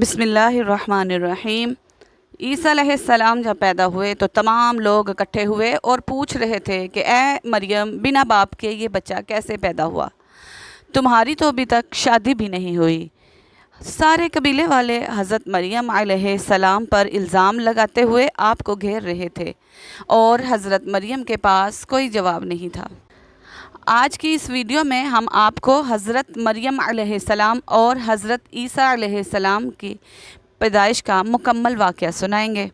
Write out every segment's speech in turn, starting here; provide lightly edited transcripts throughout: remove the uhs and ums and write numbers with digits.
بسم اللہ الرحمن الرحیم۔ عیسیٰ علیہ السلام جب پیدا ہوئے تو تمام لوگ اکٹھے ہوئے اور پوچھ رہے تھے کہ اے مریم، بنا باپ کے یہ بچہ کیسے پیدا ہوا؟ تمہاری تو ابھی تک شادی بھی نہیں ہوئی۔ سارے قبیلے والے حضرت مریم علیہ السلام پر الزام لگاتے ہوئے آپ کو گھیر رہے تھے اور حضرت مریم کے پاس کوئی جواب نہیں تھا۔ آج کی اس ویڈیو میں ہم آپ کو حضرت مریم علیہ السلام اور حضرت عیسیٰ علیہ السلام کی پیدائش کا مکمل واقعہ سنائیں گے۔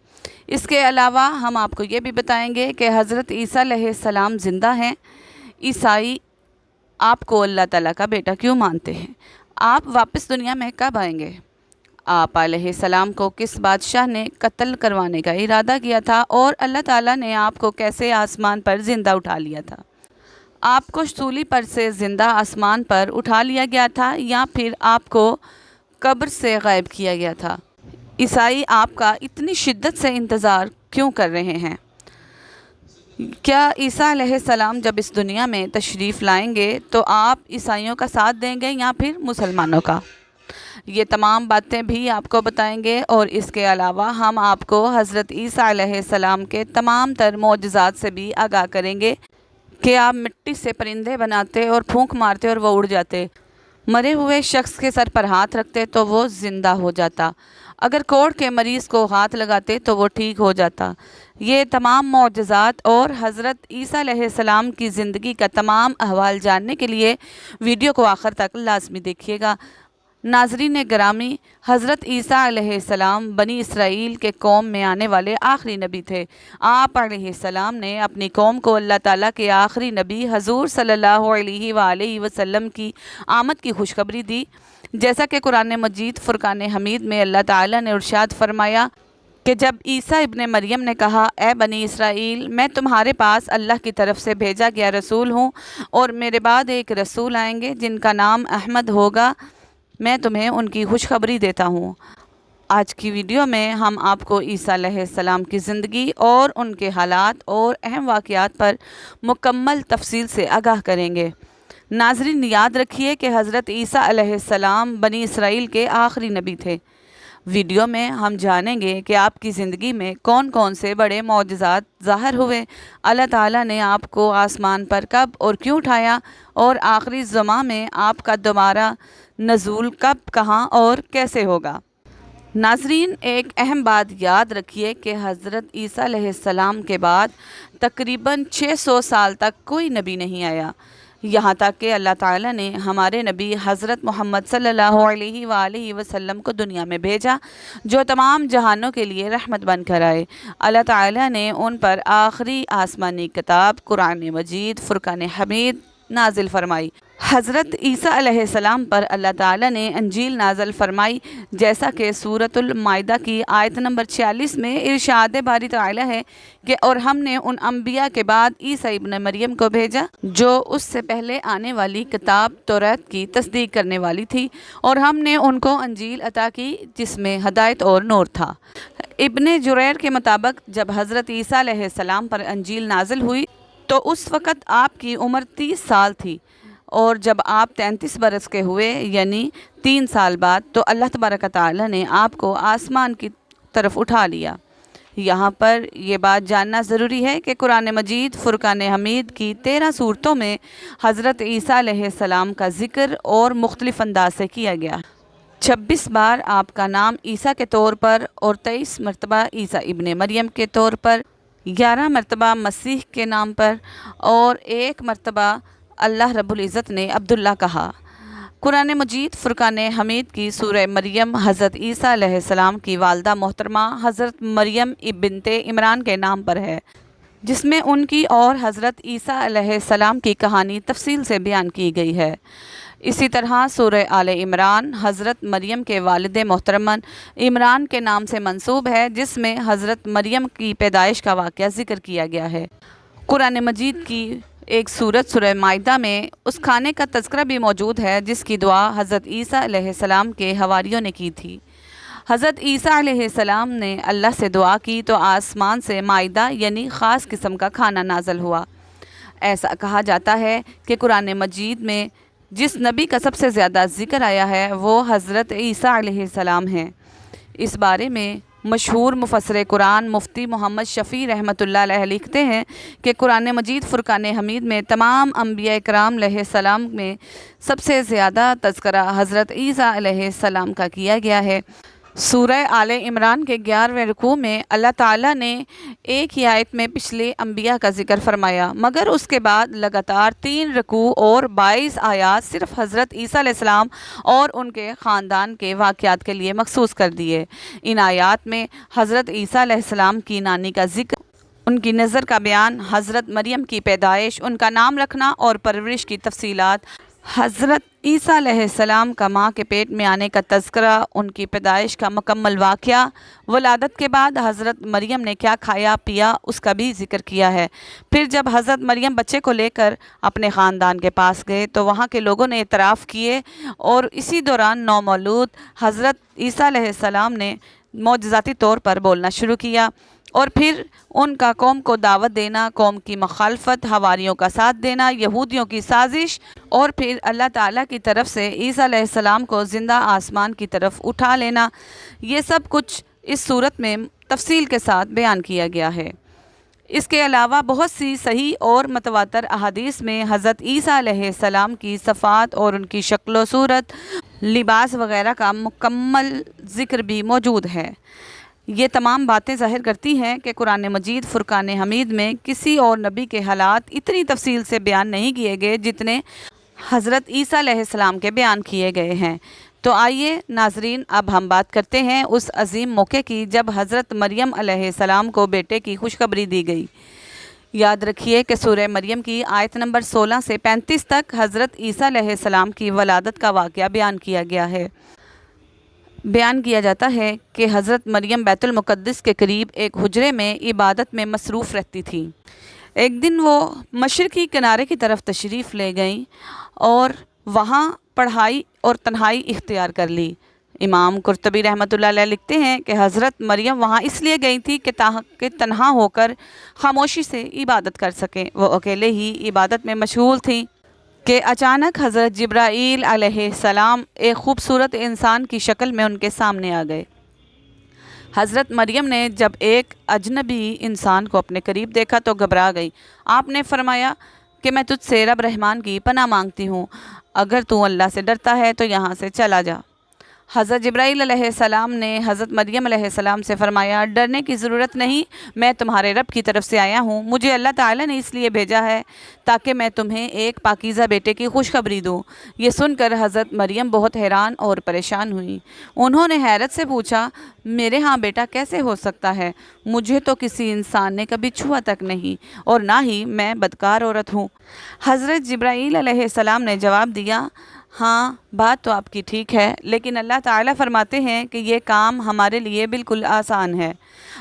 اس کے علاوہ ہم آپ کو یہ بھی بتائیں گے کہ حضرت عیسیٰ علیہ السلام زندہ ہیں۔ عیسائی آپ کو اللہ تعالیٰ کا بیٹا کیوں مانتے ہیں؟ آپ واپس دنیا میں کب آئیں گے؟ آپ علیہ السلام کو کس بادشاہ نے قتل کروانے کا ارادہ کیا تھا اور اللہ تعالیٰ نے آپ کو کیسے آسمان پر زندہ اٹھا لیا تھا؟ آپ کو سولی پر سے زندہ آسمان پر اٹھا لیا گیا تھا یا پھر آپ کو قبر سے غائب کیا گیا تھا؟ عیسائی آپ کا اتنی شدت سے انتظار کیوں کر رہے ہیں؟ کیا عیسیٰ علیہ السلام جب اس دنیا میں تشریف لائیں گے تو آپ عیسائیوں کا ساتھ دیں گے یا پھر مسلمانوں کا؟ یہ تمام باتیں بھی آپ کو بتائیں گے اور اس کے علاوہ ہم آپ کو حضرت عیسیٰ علیہ السلام کے تمام تر معجزات سے بھی آگاہ کریں گے کہ آپ مٹی سے پرندے بناتے اور پھونک مارتے اور وہ اڑ جاتے، مرے ہوئے شخص کے سر پر ہاتھ رکھتے تو وہ زندہ ہو جاتا، اگر کوڑ کے مریض کو ہاتھ لگاتے تو وہ ٹھیک ہو جاتا۔ یہ تمام معجزات اور حضرت عیسیٰ علیہ السلام کی زندگی کا تمام احوال جاننے کے لیے ویڈیو کو آخر تک لازمی دیکھیے گا۔ ناظرین گرامی، حضرت عیسیٰ علیہ السلام بنی اسرائیل کے قوم میں آنے والے آخری نبی تھے۔ آپ علیہ السلام نے اپنی قوم کو اللہ تعالیٰ کے آخری نبی حضور صلی اللہ علیہ وآلہ وسلم کی آمد کی خوشخبری دی، جیسا کہ قرآن مجید فرقان حمید میں اللہ تعالیٰ نے ارشاد فرمایا کہ جب عیسیٰ ابن مریم نے کہا، اے بنی اسرائیل، میں تمہارے پاس اللہ کی طرف سے بھیجا گیا رسول ہوں اور میرے بعد ایک رسول آئیں گے جن کا نام احمد ہوگا، میں تمہیں ان کی خوشخبری دیتا ہوں۔ آج کی ویڈیو میں ہم آپ کو عیسیٰ علیہ السلام کی زندگی اور ان کے حالات اور اہم واقعات پر مکمل تفصیل سے آگاہ کریں گے۔ ناظرین، یاد رکھیے کہ حضرت عیسیٰ علیہ السلام بنی اسرائیل کے آخری نبی تھے۔ ویڈیو میں ہم جانیں گے کہ آپ کی زندگی میں کون کون سے بڑے معجزات ظاہر ہوئے، اللہ تعالیٰ نے آپ کو آسمان پر کب اور کیوں اٹھایا، اور آخری زمان میں آپ کا دوبارہ نزول کب، کہاں اور کیسے ہوگا۔ ناظرین، ایک اہم بات یاد رکھیے کہ حضرت عیسیٰ علیہ السلام کے بعد تقریباً 600 سال تک کوئی نبی نہیں آیا، یہاں تک کہ اللہ تعالیٰ نے ہمارے نبی حضرت محمد صلی اللہ علیہ وآلہ وسلم کو دنیا میں بھیجا، جو تمام جہانوں کے لیے رحمت بن کر آئے۔ اللہ تعالیٰ نے ان پر آخری آسمانی کتاب قرآن مجید فرقان حمید نازل فرمائی۔ حضرت عیسیٰ علیہ السلام پر اللہ تعالیٰ نے انجیل نازل فرمائی، جیسا کہ سورۃ المائدہ کی آیت نمبر 46 میں ارشاد باری تعالیٰ ہے کہ اور ہم نے ان انبیاء کے بعد عیسیٰ ابن مریم کو بھیجا جو اس سے پہلے آنے والی کتاب توریت کی تصدیق کرنے والی تھی، اور ہم نے ان کو انجیل عطا کی جس میں ہدایت اور نور تھا۔ ابن جریر کے مطابق جب حضرت عیسیٰ علیہ السلام پر انجیل نازل ہوئی تو اس وقت آپ کی عمر 30 سال تھی، اور جب آپ 33 برس کے ہوئے یعنی 3 سال بعد تو اللہ تبارک تعالیٰ نے آپ کو آسمان کی طرف اٹھا لیا۔ یہاں پر یہ بات جاننا ضروری ہے کہ قرآن مجید فرقان حمید کی 13 سورتوں میں حضرت عیسیٰ علیہ السلام کا ذکر اور مختلف انداز سے کیا گیا۔ 26 بار آپ کا نام عیسیٰ کے طور پر اور 23 مرتبہ عیسیٰ ابن مریم کے طور پر، 11 مرتبہ مسیح کے نام پر اور 1 مرتبہ اللہ رب العزت نے عبداللہ کہا۔ قرآن مجید فرقان حمید کی سورہ مریم حضرت عیسیٰ علیہ السلام کی والدہ محترمہ حضرت مریم بنت عمران کے نام پر ہے، جس میں ان کی اور حضرت عیسیٰ علیہ السلام کی کہانی تفصیل سے بیان کی گئی ہے۔ اسی طرح سورہ آل عمران حضرت مریم کے والد محترم عمران کے نام سے منسوب ہے، جس میں حضرت مریم کی پیدائش کا واقعہ ذکر کیا گیا ہے۔ قرآن مجید کی ایک سورت سورہ مائدہ میں اس کھانے کا تذکرہ بھی موجود ہے جس کی دعا حضرت عیسیٰ علیہ السلام کے حواریوں نے کی تھی۔ حضرت عیسیٰ علیہ السلام نے اللہ سے دعا کی تو آسمان سے مائدہ یعنی خاص قسم کا کھانا نازل ہوا۔ ایسا کہا جاتا ہے کہ قرآن مجید میں جس نبی کا سب سے زیادہ ذکر آیا ہے وہ حضرت عیسیٰ علیہ السلام ہیں۔ اس بارے میں مشہور مفسر قرآن مفتی محمد شفیع رحمۃ اللہ علیہ لکھتے ہیں کہ قرآن مجید فرقان حمید میں تمام انبیاء کرام علیہ السلام میں سب سے زیادہ تذکرہ حضرت عیسیٰ علیہ السلام کا کیا گیا ہے۔ سورہ آل عمران کے 11ویں رکوع میں اللہ تعالیٰ نے ایک ہی آیت میں پچھلے انبیاء کا ذکر فرمایا، مگر اس کے بعد لگاتار 3 رکوع اور 22 آیات صرف حضرت عیسیٰ علیہ السلام اور ان کے خاندان کے واقعات کے لیے مخصوص کر دیے۔ ان آیات میں حضرت عیسیٰ علیہ السلام کی نانی کا ذکر، ان کی نظر کا بیان، حضرت مریم کی پیدائش، ان کا نام رکھنا اور پرورش کی تفصیلات، حضرت عیسیٰ علیہ السلام کا ماں کے پیٹ میں آنے کا تذکرہ، ان کی پیدائش کا مکمل واقعہ، ولادت کے بعد حضرت مریم نے کیا کھایا پیا اس کا بھی ذکر کیا ہے۔ پھر جب حضرت مریم بچے کو لے کر اپنے خاندان کے پاس گئے تو وہاں کے لوگوں نے اعتراف کیے، اور اسی دوران نومولود حضرت عیسیٰ علیہ السلام نے معجزاتی طور پر بولنا شروع کیا، اور پھر ان کا قوم کو دعوت دینا، قوم کی مخالفت، حواریوں کا ساتھ دینا، یہودیوں کی سازش، اور پھر اللہ تعالیٰ کی طرف سے عیسیٰ علیہ السلام کو زندہ آسمان کی طرف اٹھا لینا، یہ سب کچھ اس صورت میں تفصیل کے ساتھ بیان کیا گیا ہے۔ اس کے علاوہ بہت سی صحیح اور متواتر احادیث میں حضرت عیسیٰ علیہ السلام کی صفات اور ان کی شکل و صورت، لباس وغیرہ کا مکمل ذکر بھی موجود ہے۔ یہ تمام باتیں ظاہر کرتی ہیں کہ قرآن مجید فرقان حمید میں کسی اور نبی کے حالات اتنی تفصیل سے بیان نہیں کیے گئے جتنے حضرت عیسیٰ علیہ السلام کے بیان کیے گئے ہیں۔ تو آئیے ناظرین، اب ہم بات کرتے ہیں اس عظیم موقع کی جب حضرت مریم علیہ السلام کو بیٹے کی خوشخبری دی گئی۔ یاد رکھیے کہ سورہ مریم کی آیت نمبر 16 سے 35 تک حضرت عیسیٰ علیہ السلام کی ولادت کا واقعہ بیان کیا گیا ہے۔ بیان کیا جاتا ہے کہ حضرت مریم بیت المقدس کے قریب ایک حجرے میں عبادت میں مصروف رہتی تھیں۔ ایک دن وہ مشرقی کنارے کی طرف تشریف لے گئیں اور وہاں پڑھائی اور تنہائی اختیار کر لی۔ امام قرطبی رحمۃ اللہ علیہ لکھتے ہیں کہ حضرت مریم وہاں اس لیے گئی تھی کہ تنہا ہو کر خاموشی سے عبادت کر سکیں۔ وہ اکیلے ہی عبادت میں مشغول تھیں کہ اچانک حضرت جبرائیل علیہ السلام ایک خوبصورت انسان کی شکل میں ان کے سامنے آ گئے۔ حضرت مریم نے جب ایک اجنبی انسان کو اپنے قریب دیکھا تو گھبرا گئی۔ آپ نے فرمایا کہ میں تجھ سے رب رحمان کی پناہ مانگتی ہوں، اگر تو اللہ سے ڈرتا ہے تو یہاں سے چلا جا۔ حضرت جبرائیل علیہ السلام نے حضرت مریم علیہ السلام سے فرمایا، ڈرنے کی ضرورت نہیں، میں تمہارے رب کی طرف سے آیا ہوں، مجھے اللہ تعالیٰ نے اس لیے بھیجا ہے تاکہ میں تمہیں ایک پاکیزہ بیٹے کی خوشخبری دوں۔ یہ سن کر حضرت مریم بہت حیران اور پریشان ہوئیں۔ انہوں نے حیرت سے پوچھا، میرے ہاں بیٹا کیسے ہو سکتا ہے؟ مجھے تو کسی انسان نے کبھی چھوا تک نہیں، اور نہ ہی میں بدکار عورت ہوں۔ حضرت جبرائیل علیہ السلام نے جواب دیا، ہاں بات تو آپ کی ٹھیک ہے، لیکن اللہ تعالیٰ فرماتے ہیں کہ یہ کام ہمارے لیے بالکل آسان ہے۔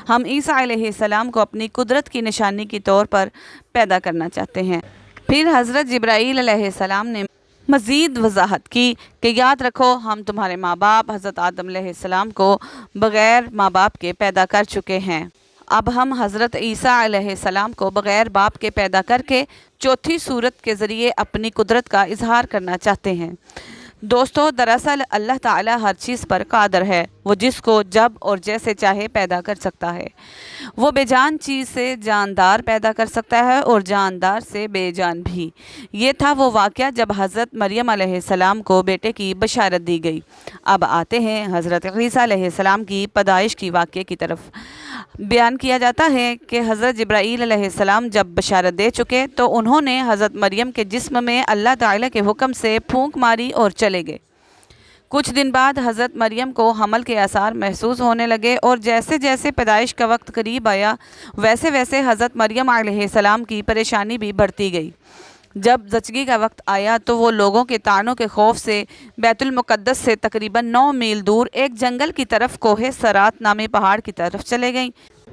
ہم عیسیٰ علیہ السلام کو اپنی قدرت کی نشانی کے طور پر پیدا کرنا چاہتے ہیں۔ پھر حضرت جبرائیل علیہ السلام نے مزید وضاحت کی کہ یاد رکھو، ہم تمہارے ماں باپ حضرت آدم علیہ السلام کو بغیر ماں باپ کے پیدا کر چکے ہیں۔ اب ہم حضرت عیسیٰ علیہ السلام کو بغیر باپ کے پیدا کر کے چوتھی صورت کے ذریعے اپنی قدرت کا اظہار کرنا چاہتے ہیں۔ دوستو، دراصل اللہ تعالیٰ ہر چیز پر قادر ہے، وہ جس کو جب اور جیسے چاہے پیدا کر سکتا ہے۔ وہ بے جان چیز سے جاندار پیدا کر سکتا ہے اور جاندار سے بے جان بھی۔ یہ تھا وہ واقعہ جب حضرت مریم علیہ السلام کو بیٹے کی بشارت دی گئی۔ اب آتے ہیں حضرت عیسیٰ علیہ السلام کی پیدائش کی واقعے کی طرف۔ بیان کیا جاتا ہے کہ حضرت جبرائیل علیہ السلام جب بشارت دے چکے تو انہوں نے حضرت مریم کے جسم میں اللہ تعالیٰ کے حکم سے پھونک ماری اور چلے گئے۔ کچھ دن بعد حضرت مریم کو حمل کے آثار محسوس ہونے لگے، اور جیسے جیسے پیدائش کا وقت قریب آیا ویسے ویسے حضرت مریم علیہ السلام کی پریشانی بھی بڑھتی گئی۔ جب زچگی کا وقت آیا تو وہ لوگوں کے طعنوں کے خوف سے بیت المقدس سے تقریباً 9 میل دور ایک جنگل کی طرف کوہ سرات نامی پہاڑ کی طرف چلے گئیں۔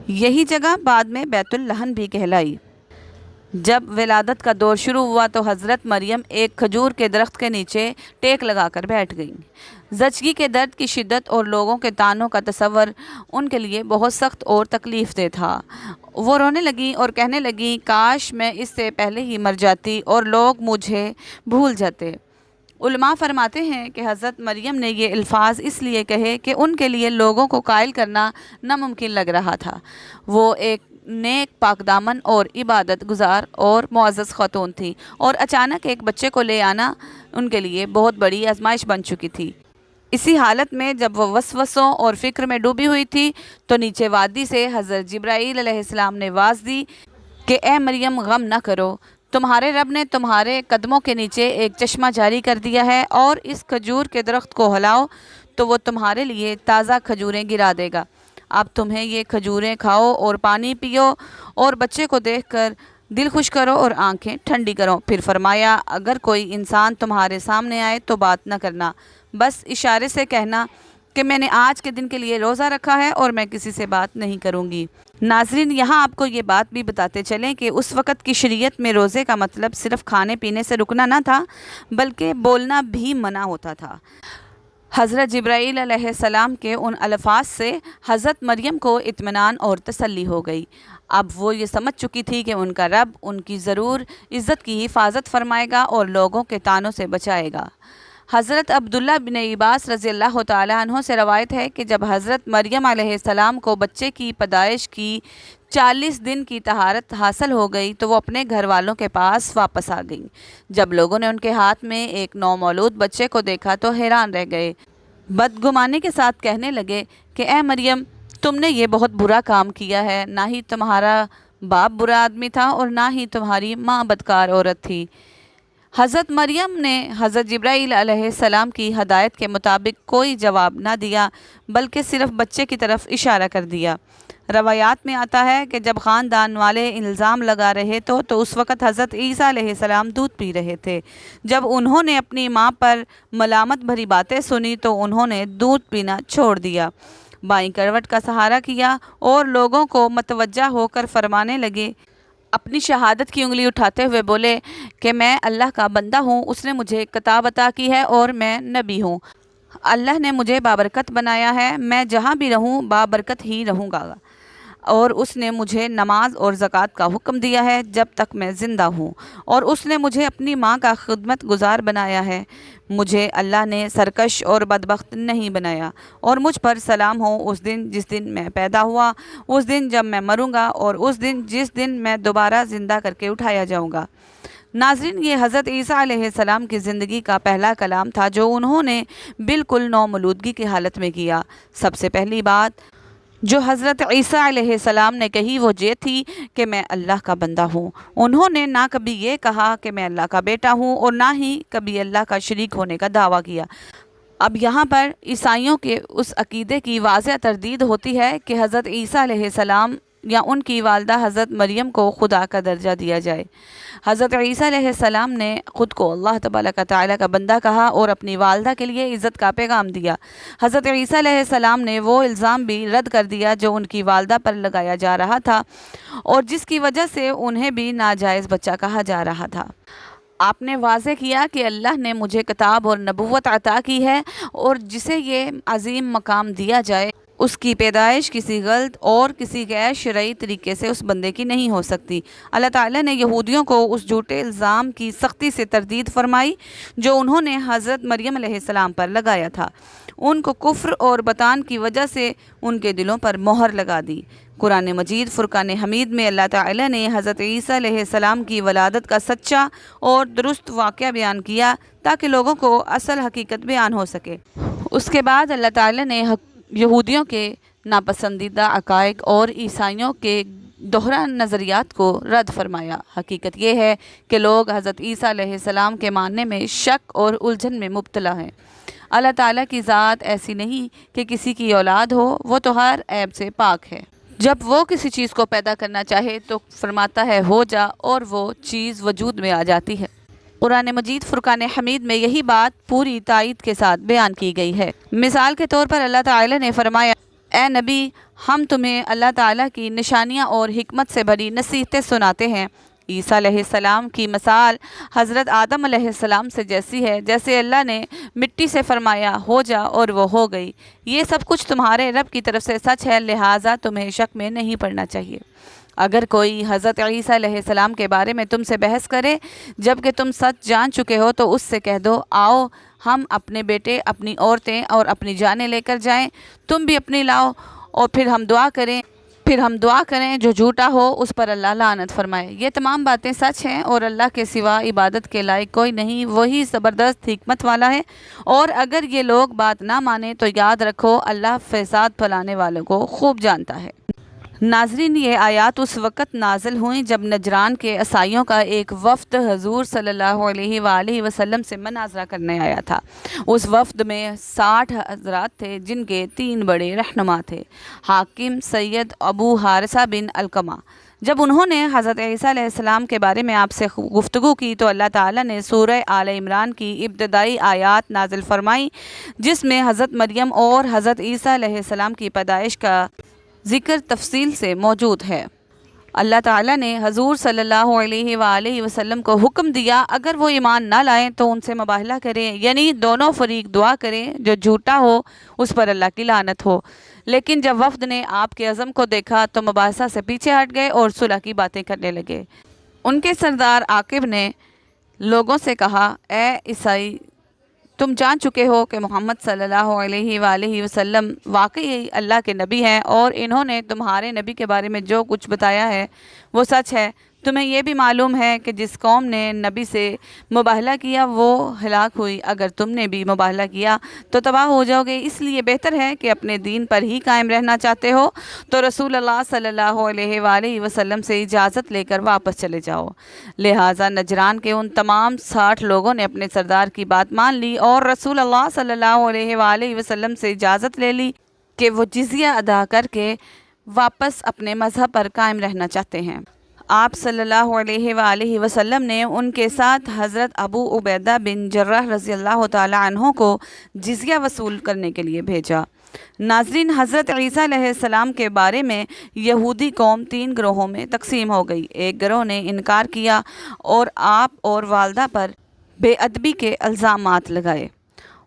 یہی جگہ بعد میں بیت اللحم بھی کہلائی۔ جب ولادت کا دور شروع ہوا تو حضرت مریم ایک کھجور کے درخت کے نیچے ٹیک لگا کر بیٹھ گئیں۔ زچگی کے درد کی شدت اور لوگوں کے طعنوں کا تصور ان کے لیے بہت سخت اور تکلیف دہ تھا۔ وہ رونے لگیں اور کہنے لگیں، کاش میں اس سے پہلے ہی مر جاتی اور لوگ مجھے بھول جاتے۔ علماء فرماتے ہیں کہ حضرت مریم نے یہ الفاظ اس لیے کہے کہ ان کے لیے لوگوں کو قائل کرنا ناممکن لگ رہا تھا۔ وہ ایک نیک پاک دامن اور عبادت گزار اور معزز خاتون تھی، اور اچانک ایک بچے کو لے آنا ان کے لیے بہت بڑی آزمائش بن چکی تھی۔ اسی حالت میں جب وہ وسوسوں اور فکر میں ڈوبی ہوئی تھی تو نیچے وادی سے حضرت جبرائیل علیہ السلام نے آواز دی کہ اے مریم، غم نہ کرو، تمہارے رب نے تمہارے قدموں کے نیچے ایک چشمہ جاری کر دیا ہے، اور اس کھجور کے درخت کو ہلاؤ تو وہ تمہارے لیے تازہ کھجوریں گرا دے گا۔ اب تمہیں یہ کھجوریں کھاؤ اور پانی پیو اور بچے کو دیکھ کر دل خوش کرو اور آنکھیں ٹھنڈی کرو۔ پھر فرمایا، اگر کوئی انسان تمہارے سامنے آئے تو بات نہ کرنا، بس اشارے سے کہنا کہ میں نے آج کے دن کے لیے روزہ رکھا ہے اور میں کسی سے بات نہیں کروں گی۔ ناظرین، یہاں آپ کو یہ بات بھی بتاتے چلیں کہ اس وقت کی شریعت میں روزے کا مطلب صرف کھانے پینے سے رکنا نہ تھا، بلکہ بولنا بھی منع ہوتا تھا۔ حضرت جبرائیل علیہ السلام کے ان الفاظ سے حضرت مریم کو اطمینان اور تسلی ہو گئی۔ اب وہ یہ سمجھ چکی تھی کہ ان کا رب ان کی ضرور عزت کی حفاظت فرمائے گا اور لوگوں کے طعنوں سے بچائے گا۔ حضرت عبداللہ بن عباس رضی اللہ تعالیٰ عنہ سے روایت ہے کہ جب حضرت مریم علیہ السلام کو بچے کی پیدائش کی 40 دن کی طہارت حاصل ہو گئی تو وہ اپنے گھر والوں کے پاس واپس آ گئیں۔ جب لوگوں نے ان کے ہاتھ میں ایک نومولود بچے کو دیکھا تو حیران رہ گئے۔ بدگمانی کے ساتھ کہنے لگے کہ اے مریم، تم نے یہ بہت برا کام کیا ہے، نہ ہی تمہارا باپ برا آدمی تھا اور نہ ہی تمہاری ماں بدکار عورت تھی۔ حضرت مریم نے حضرت جبرائیل علیہ السلام کی ہدایت کے مطابق کوئی جواب نہ دیا، بلکہ صرف بچے کی طرف اشارہ کر دیا۔ روایات میں آتا ہے کہ جب خاندان والے الزام لگا رہے تو اس وقت حضرت عیسیٰ علیہ السلام دودھ پی رہے تھے۔ جب انہوں نے اپنی ماں پر ملامت بھری باتیں سنی تو انہوں نے دودھ پینا چھوڑ دیا، بائیں کروٹ کا سہارا کیا اور لوگوں کو متوجہ ہو کر فرمانے لگے، اپنی شہادت کی انگلی اٹھاتے ہوئے بولے کہ میں اللہ کا بندہ ہوں، اس نے مجھے کتاب عطا کی ہے اور میں نبی ہوں۔ اللہ نے مجھے بابرکت بنایا ہے، میں جہاں بھی رہوں بابرکت ہی رہوں گا، اور اس نے مجھے نماز اور زکوٰۃ کا حکم دیا ہے جب تک میں زندہ ہوں، اور اس نے مجھے اپنی ماں کا خدمت گزار بنایا ہے۔ مجھے اللہ نے سرکش اور بدبخت نہیں بنایا، اور مجھ پر سلام ہو اس دن جس دن میں پیدا ہوا، اس دن جب میں مروں گا، اور اس دن جس دن میں دوبارہ زندہ کر کے اٹھایا جاؤں گا۔ ناظرین، یہ حضرت عیسیٰ علیہ السلام کی زندگی کا پہلا کلام تھا جو انہوں نے بالکل نومولودگی کی حالت میں کیا۔ سب سے پہلی بات جو حضرت عیسیٰ علیہ السلام نے کہی وہ یہ تھی کہ میں اللہ کا بندہ ہوں۔ انہوں نے نہ کبھی یہ کہا کہ میں اللہ کا بیٹا ہوں اور نہ ہی کبھی اللہ کا شریک ہونے کا دعویٰ کیا۔ اب یہاں پر عیسائیوں کے اس عقیدے کی واضح تردید ہوتی ہے کہ حضرت عیسیٰ علیہ السلام یا ان کی والدہ حضرت مریم کو خدا کا درجہ دیا جائے۔ حضرت عیسیٰ علیہ السلام نے خود کو اللہ تبارک و تعالیٰ کا بندہ کہا اور اپنی والدہ کے لیے عزت کا پیغام دیا۔ حضرت عیسیٰ علیہ السلام نے وہ الزام بھی رد کر دیا جو ان کی والدہ پر لگایا جا رہا تھا اور جس کی وجہ سے انہیں بھی ناجائز بچہ کہا جا رہا تھا۔ آپ نے واضح کیا کہ اللہ نے مجھے کتاب اور نبوت عطا کی ہے، اور جسے یہ عظیم مقام دیا جائے اس کی پیدائش کسی غلط اور کسی غیر شرعی طریقے سے اس بندے کی نہیں ہو سکتی۔ اللہ تعالیٰ نے یہودیوں کو اس جھوٹے الزام کی سختی سے تردید فرمائی جو انہوں نے حضرت مریم علیہ السلام پر لگایا تھا۔ ان کو کفر اور بطان کی وجہ سے ان کے دلوں پر مہر لگا دی۔ قرآن مجید فرقان حمید میں اللہ تعالیٰ نے حضرت عیسیٰ علیہ السلام کی ولادت کا سچا اور درست واقعہ بیان کیا تاکہ لوگوں کو اصل حقیقت بیان ہو سکے۔ اس کے بعد اللہ تعالیٰ نے یہودیوں کے ناپسندیدہ عقائد اور عیسائیوں کے دوہرا نظریات کو رد فرمایا۔ حقیقت یہ ہے کہ لوگ حضرت عیسیٰ علیہ السلام کے ماننے میں شک اور الجھن میں مبتلا ہیں۔ اللہ تعالیٰ کی ذات ایسی نہیں کہ کسی کی اولاد ہو، وہ تو ہر عیب سے پاک ہے۔ جب وہ کسی چیز کو پیدا کرنا چاہے تو فرماتا ہے ہو جا، اور وہ چیز وجود میں آ جاتی ہے۔ قرآن مجید فرقان حمید میں یہی بات پوری تائید کے ساتھ بیان کی گئی ہے۔ مثال کے طور پر اللہ تعالیٰ نے فرمایا، اے نبی، ہم تمہیں اللہ تعالیٰ کی نشانیاں اور حکمت سے بھری نصیحتیں سناتے ہیں۔ عیسیٰ علیہ السلام کی مثال حضرت آدم علیہ السلام سے جیسی ہے، جیسے اللہ نے مٹی سے فرمایا ہو جا اور وہ ہو گئی۔ یہ سب کچھ تمہارے رب کی طرف سے سچ ہے، لہٰذا تمہیں شک میں نہیں پڑنا چاہیے۔ اگر کوئی حضرت عیسیٰ علیہ السلام کے بارے میں تم سے بحث کرے جب کہ تم سچ جان چکے ہو تو اس سے کہہ دو آؤ ہم اپنے بیٹے، اپنی عورتیں اور اپنی جانیں لے کر جائیں، تم بھی اپنی لاؤ، اور پھر ہم دعا کریں جو جھوٹا ہو اس پر اللہ لعنت فرمائے۔ یہ تمام باتیں سچ ہیں اور اللہ کے سوا عبادت کے لائق کوئی نہیں، وہی زبردست حکمت والا ہے۔ اور اگر یہ لوگ بات نہ مانیں تو یاد رکھو اللہ فساد پھیلانے والوں کو خوب جانتا ہے۔ ناظرین، یہ آیات اس وقت نازل ہوئیں جب نجران کے عیسائیوں کا ایک وفد حضور صلی اللہ علیہ وآلہ وسلم سے مناظرہ کرنے آیا تھا۔ اس وفد میں 60 حضرات تھے جن کے 3 بڑے رہنما تھے، حاکم سید ابو حارثہ بن علقمہ۔ جب انہوں نے حضرت عیسیٰ علیہ السلام کے بارے میں آپ سے گفتگو کی تو اللہ تعالیٰ نے سورہ آل عمران کی ابتدائی آیات نازل فرمائیں جس میں حضرت مریم اور حضرت عیسیٰ علیہ السلام کی پیدائش کا ذکر تفصیل سے موجود ہے۔ اللہ تعالیٰ نے حضور صلی اللہ علیہ وآلہ وسلم کو حکم دیا اگر وہ ایمان نہ لائیں تو ان سے مباہلہ کریں، یعنی دونوں فریق دعا کریں، جو جھوٹا ہو اس پر اللہ کی لعنت ہو۔ لیکن جب وفد نے آپ کے عزم کو دیکھا تو مباحثہ سے پیچھے ہٹ گئے اور صلح کی باتیں کرنے لگے۔ ان کے سردار عاقب نے لوگوں سے کہا، اے عیسائی، تم جان چکے ہو کہ محمد صلی اللہ علیہ وآلہ وسلم واقعی اللہ کے نبی ہیں، اور انہوں نے تمہارے نبی کے بارے میں جو کچھ بتایا ہے وہ سچ ہے۔ تمہیں یہ بھی معلوم ہے کہ جس قوم نے نبی سے مباہلہ کیا وہ ہلاک ہوئی، اگر تم نے بھی مباہلہ کیا تو تباہ ہو جاؤ گے، اس لیے بہتر ہے کہ اپنے دین پر ہی قائم رہنا چاہتے ہو تو رسول اللہ صلی اللہ علیہ وآلہ وسلم سے اجازت لے کر واپس چلے جاؤ۔ لہٰذا نجران کے ان تمام 60 لوگوں نے اپنے سردار کی بات مان لی اور رسول اللہ صلی اللہ علیہ وآلہ وسلم سے اجازت لے لی کہ وہ جزیہ ادا کر کے واپس اپنے مذہب پر قائم رہنا چاہتے ہیں۔ آپ صلی اللہ علیہ وآلہ وسلم نے ان کے ساتھ حضرت ابو عبیدہ بن جراح رضی اللہ تعالی عنہ کو جزیہ وصول کرنے کے لیے بھیجا۔ ناظرین، حضرت عیسیٰ علیہ السلام کے بارے میں یہودی قوم 3 گروہوں میں تقسیم ہو گئی۔ ایک گروہ نے انکار کیا اور آپ اور والدہ پر بے ادبی کے الزامات لگائے،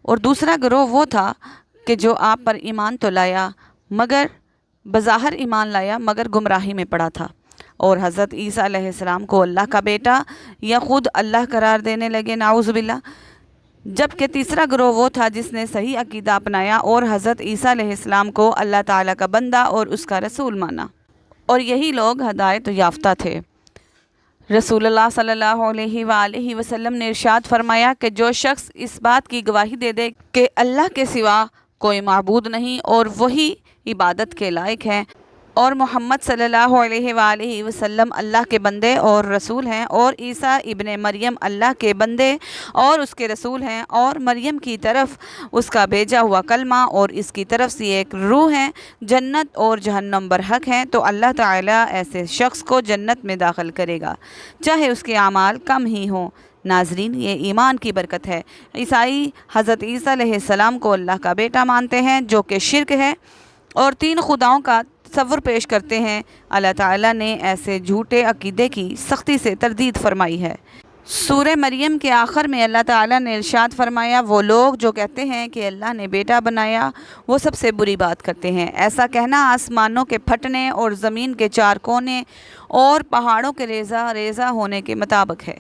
اور دوسرا گروہ وہ تھا کہ جو آپ پر ایمان تو لایا مگر بظاہر ایمان لایا مگر گمراہی میں پڑا تھا، اور حضرت عیسیٰ علیہ السلام کو اللہ کا بیٹا یا خود اللہ قرار دینے لگے، نعوذ باللہ۔ جبکہ تیسرا گروہ وہ تھا جس نے صحیح عقیدہ اپنایا اور حضرت عیسیٰ علیہ السلام کو اللہ تعالیٰ کا بندہ اور اس کا رسول مانا، اور یہی لوگ ہدایت یافتہ تھے۔ رسول اللہ صلی اللہ علیہ وآلہ وسلم نے ارشاد فرمایا کہ جو شخص اس بات کی گواہی دے دے کہ اللہ کے سوا کوئی معبود نہیں اور وہی عبادت کے لائق ہے، اور محمد صلی اللہ علیہ وآلہ وسلم اللہ کے بندے اور رسول ہیں، اور عیسیٰ ابن مریم اللہ کے بندے اور اس کے رسول ہیں، اور مریم کی طرف اس کا بھیجا ہوا کلمہ اور اس کی طرف سے ایک روح ہے، جنت اور جہنم برحق ہیں، تو اللہ تعالیٰ ایسے شخص کو جنت میں داخل کرے گا چاہے اس کے اعمال کم ہی ہوں۔ ناظرین، یہ ایمان کی برکت ہے۔ عیسائی حضرت عیسیٰ علیہ السلام کو اللہ کا بیٹا مانتے ہیں جو کہ شرک ہے، اور 3 خداؤں کا تصور پیش کرتے ہیں۔ اللہ تعالیٰ نے ایسے جھوٹے عقیدے کی سختی سے تردید فرمائی ہے۔ سورہ مریم کے آخر میں اللہ تعالیٰ نے ارشاد فرمایا، وہ لوگ جو کہتے ہیں کہ اللہ نے بیٹا بنایا وہ سب سے بری بات کرتے ہیں۔ ایسا کہنا آسمانوں کے پھٹنے اور زمین کے 4 کونے اور پہاڑوں کے ریزہ ریزہ ہونے کے مطابق ہے۔